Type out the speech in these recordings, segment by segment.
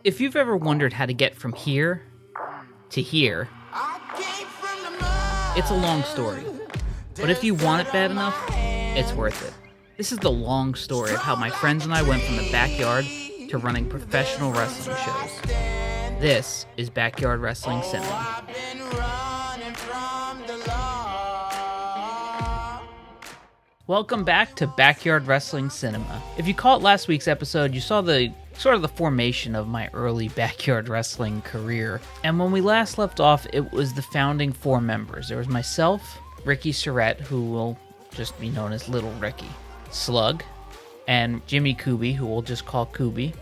If you've ever wondered how to get from here to here, it's a long story. But if you want it bad enough, it's worth it. This is the long story of how my friends and I went from the backyard to running professional wrestling shows. This is Backyard Wrestling Cinema. Welcome back to Backyard Wrestling Cinema. If you caught last week's episode, you saw the formation of my early backyard wrestling career. And when we last left off, it was the founding four members. There was myself, Ricky Surrett, who will just be known as Little Ricky, Slug, and Jimmy Kuby, who we'll just call Kuby.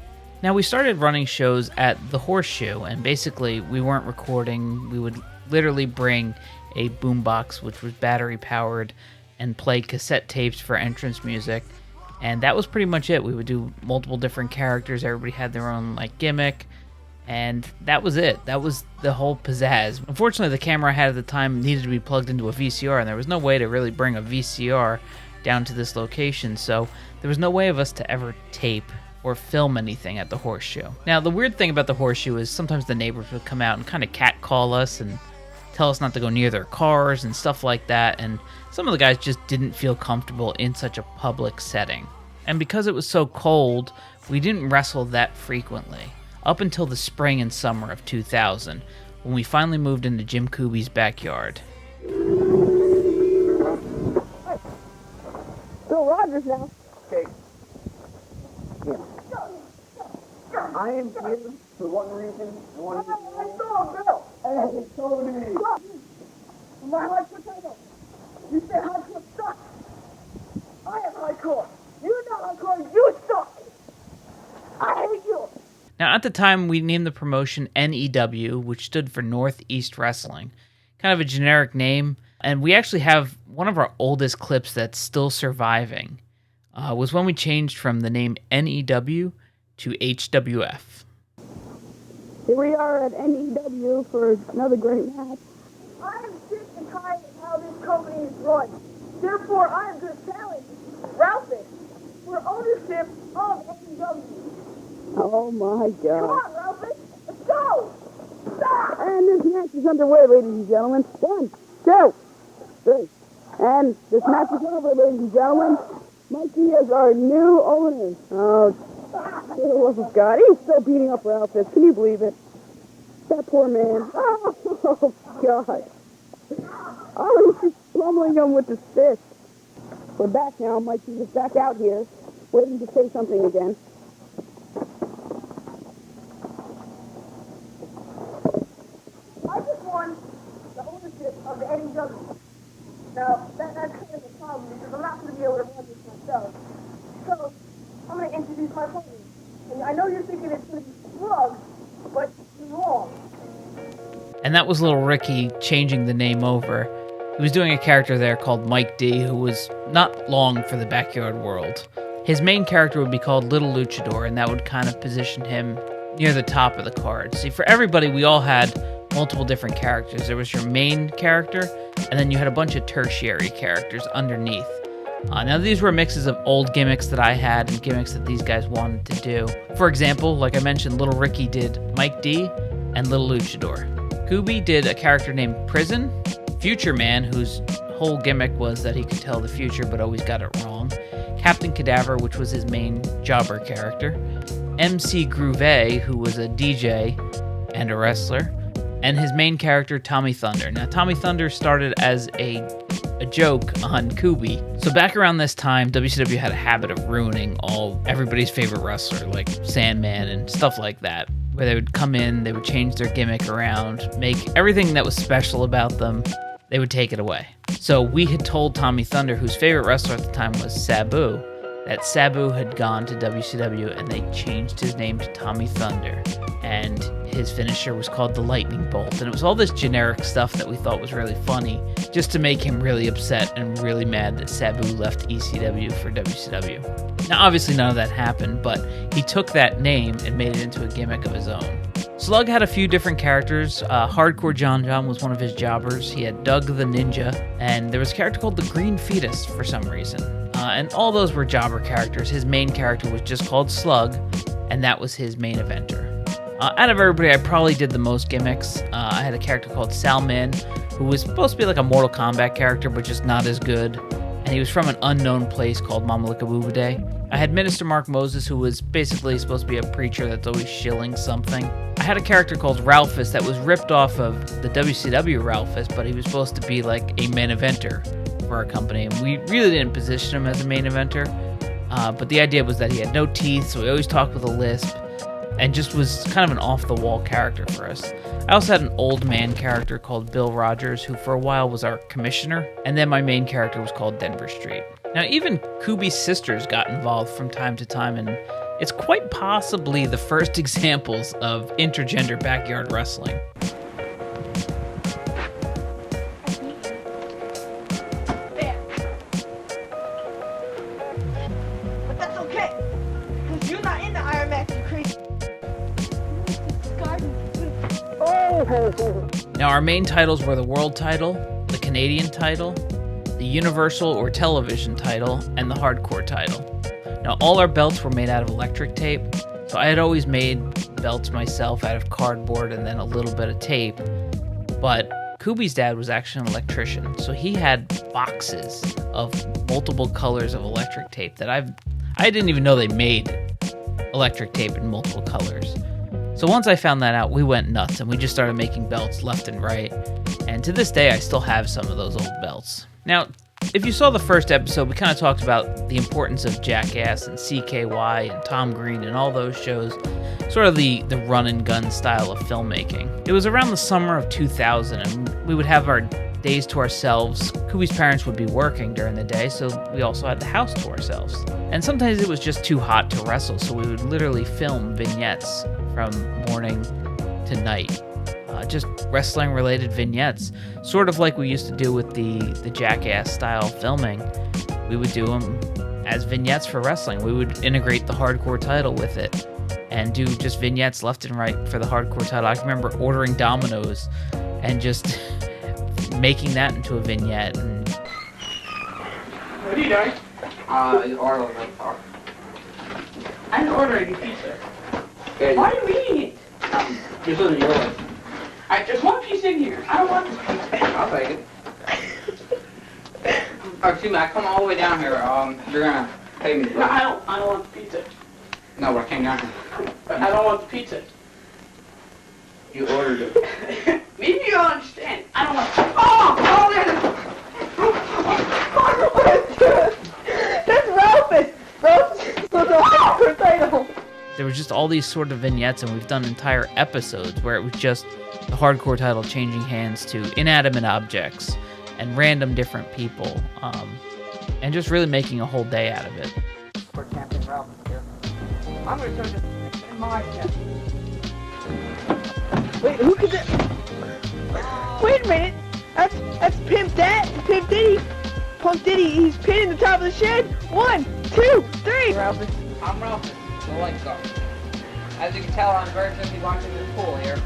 Now, we started running shows at the Horseshoe, and basically we weren't recording. We would literally bring a boombox, which was battery powered, and play cassette tapes for entrance music. And that was pretty much it. We would do multiple different characters. Everybody had their own gimmick. And that was it. That was the whole pizzazz. Unfortunately, the camera I had at the time needed to be plugged into a VCR, and there was no way to really bring a VCR down to this location. So there was no way of us to ever tape or film anything at the Horseshoe. Now, the weird thing about the Horseshoe is sometimes the neighbors would come out and kind of catcall us and tell us not to go near their cars and stuff like that, and some of the guys just didn't feel comfortable in such a public setting. And because it was so cold, we didn't wrestle that frequently, up until the spring and summer of 2000, when we finally moved into Jim Kuby's backyard. Bill Rogers now. Okay. Yeah. I am here for one reason and one reason only. Bill. Hey, Tony. My hot potato. You say hardcore sucks. I am hardcore. You know hardcore. You suck. I hate you. Now, at the time, we named the promotion NEW, which stood for Northeast Wrestling. Kind of a generic name. And we actually have one of our oldest clips that's still surviving. Was when we changed from the name NEW to HWF. Here we are at NEW for another great match. I am sick and tired of how this company is run. Therefore, I am going to challenge Ralphus for ownership of NEW. Oh my God. Come on, Ralphus. Let's go. Stop. And this match is underway, ladies and gentlemen. 1, 2, 3. And this match is over, ladies and gentlemen. Mikey is our new owner. Oh, God. He's still beating up Ralphus. Can you believe it? That poor man. Oh, God. Oh, he's just pummeling him with his fist. We're back now. Mikey is back out here, waiting to say something again. I just won the ownership of the NEW. Now, that's kind of a problem because I'm not going to be able to run this myself. So, I'm going to introduce my opponent. And I know you're thinking it's going to be Slug, but you're wrong. And that was Little Ricky changing the name over. He was doing a character there called Mike D, who was not long for the backyard world. His main character would be called Little Luchador, and that would kind of position him near the top of the card. See, for everybody, we all had multiple different characters. There was your main character, and then you had a bunch of tertiary characters underneath. Now, these were mixes of old gimmicks that I had and gimmicks that these guys wanted to do. For example, like I mentioned, Little Ricky did Mike D and Little Luchador. Kuby did a character named Prison, Future Man, whose whole gimmick was that he could tell the future but always got it wrong, Captain Cadaver, which was his main jobber character, MC Groove, who was a DJ and a wrestler, and his main character, Tommy Thunder. Now, Tommy Thunder started as a joke on Kuby. So back around this time, WCW had a habit of ruining everybody's favorite wrestler, like Sandman and stuff like that, where they would come in, they would change their gimmick around, make everything that was special about them, they would take it away. So we had told Tommy Thunder, whose favorite wrestler at the time was Sabu, that Sabu had gone to WCW and they changed his name to Tommy Thunder. And his finisher was called the Lightning Bolt. And it was all this generic stuff that we thought was really funny, just to make him really upset and really mad that Sabu left ECW for WCW. Now, obviously none of that happened, but he took that name and made it into a gimmick of his own. Slug had a few different characters. Hardcore John John was one of his jobbers. He had Doug the Ninja, and there was a character called the Green Fetus for some reason. And all those were jobber characters. His main character was just called Slug, and that was his main eventer. Out of everybody, I probably did the most gimmicks. I had a character called Salman, who was supposed to be like a Mortal Kombat character, but just not as good. And he was from an unknown place called Mamalikabubude. I had Minister Mark Moses, who was basically supposed to be a preacher that's always shilling something. I had a character called Ralphus that was ripped off of the WCW Ralphus, but he was supposed to be like a main eventer for our company. And we really didn't position him as a main eventer. But the idea was that he had no teeth, so he always talked with a lisp, and just was kind of an off-the-wall character for us. I also had an old man character called Bill Rogers, who for a while was our commissioner, and then my main character was called Denver Street. Now, even Kubi's sisters got involved from time to time, and it's quite possibly the first examples of intergender backyard wrestling. But that's okay, because you're not in the Iron Max, you crazy. Now, our main titles were the world title, the Canadian title, the Universal or television title, and the hardcore title. Now, all our belts were made out of electric tape, so I had always made belts myself out of cardboard and then a little bit of tape. But Kubi's dad was actually an electrician, so he had boxes of multiple colors of electric tape that I didn't even know they made electric tape in multiple colors. So once I found that out, we went nuts and we just started making belts left and right. And to this day, I still have some of those old belts. Now, if you saw the first episode, we kind of talked about the importance of Jackass and CKY and Tom Green and all those shows, sort of the run and gun style of filmmaking. It was around the summer of 2000, and we would have our days to ourselves. Kubi's parents would be working during the day, so we also had the house to ourselves. And sometimes it was just too hot to wrestle, so we would literally film vignettes from morning to night. Just wrestling-related vignettes, sort of like we used to do with the Jackass-style filming. We would do them as vignettes for wrestling. We would integrate the hardcore title with it and do just vignettes left and right for the hardcore title. I can remember ordering Domino's and just making that into a vignette. And What are you doing? Order my car. I didn't order any pizza. Okay. Why are you eating it? This isn't yours. There's one piece in here. I don't want this pizza. I'll take it. Oh, excuse me, I come all the way down here. You're gonna pay me. No, I don't want the pizza. No, but I came down here. I don't want the pizza. You ordered it. Maybe you don't understand. I don't want. That's Ralphus. Ralphus was a hardcore title. there was just all these sort of vignettes, and we've done entire episodes where it was just the hardcore title changing hands to inanimate objects and random different people, and just really making a whole day out of it. For Captain Ralph here. I'm gonna turn this in my chest. Wait, who could that? Wait a minute. That's Pimp Diddy. Pump Diddy. He's pinning the top of the shed. 1, 2, 3. Ralphus. I'm Ralph, the lifeguard. As you can tell, I'm very busy watching this pool here.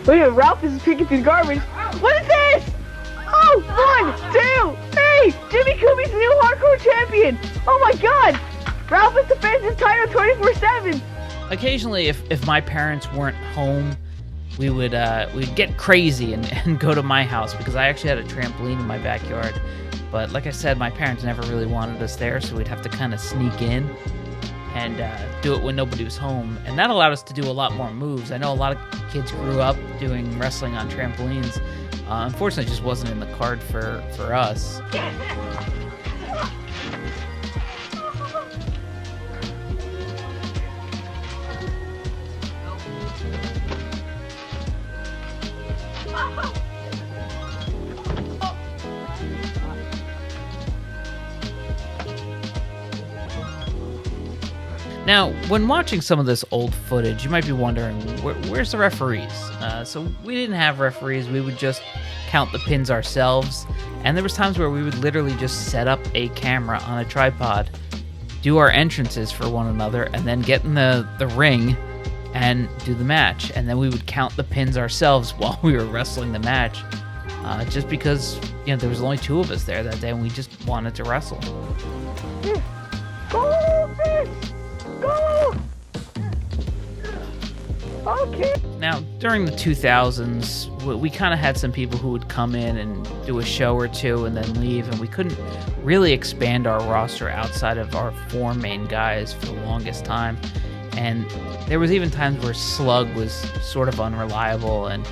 Wait a minute, Ralphus is picking through the garbage. What is this? Oh, 1, 2, 3. Jimmy Kubi's the new hardcore champion. Oh my God. Ralphus defends his title 24/7. Occasionally, if my parents weren't home, we'd get crazy and go to my house, because I actually had a trampoline in my backyard. But like I said, my parents never really wanted us there, so we'd have to kind of sneak in and do it when nobody was home. And that allowed us to do a lot more moves. I know a lot of kids grew up doing wrestling on trampolines. Unfortunately, it just wasn't in the card for us. Now, when watching some of this old footage, you might be wondering, where's the referees? So we didn't have referees. We would just count the pins ourselves. And there was times where we would literally just set up a camera on a tripod, do our entrances for one another, and then get in the ring and do the match. And then we would count the pins ourselves while we were wrestling the match. Just because, there was only 2 of us there that day, and we just wanted to wrestle. Go, fish! Go! Okay. Now, during the 2000s, we kind of had some people who would come in and do a show or two and then leave, and we couldn't really expand our roster outside of our 4 main guys for the longest time. And there was even times where Slug was sort of unreliable, and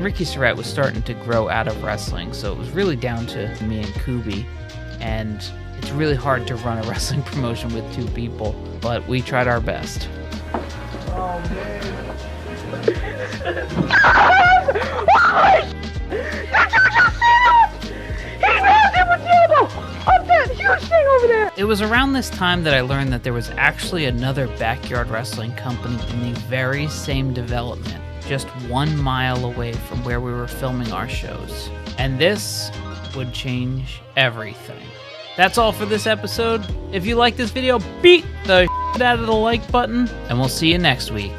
Ricky Surratt was starting to grow out of wrestling, so it was really down to me and Kubi. And it's really hard to run a wrestling promotion with 2 people, but we tried our best. Oh, man. It was around this time that I learned that there was actually another backyard wrestling company in the very same development, just 1 mile away from where we were filming our shows. And this would change everything. That's all for this episode. If you like this video, beat the shit out of the like button, and we'll see you next week.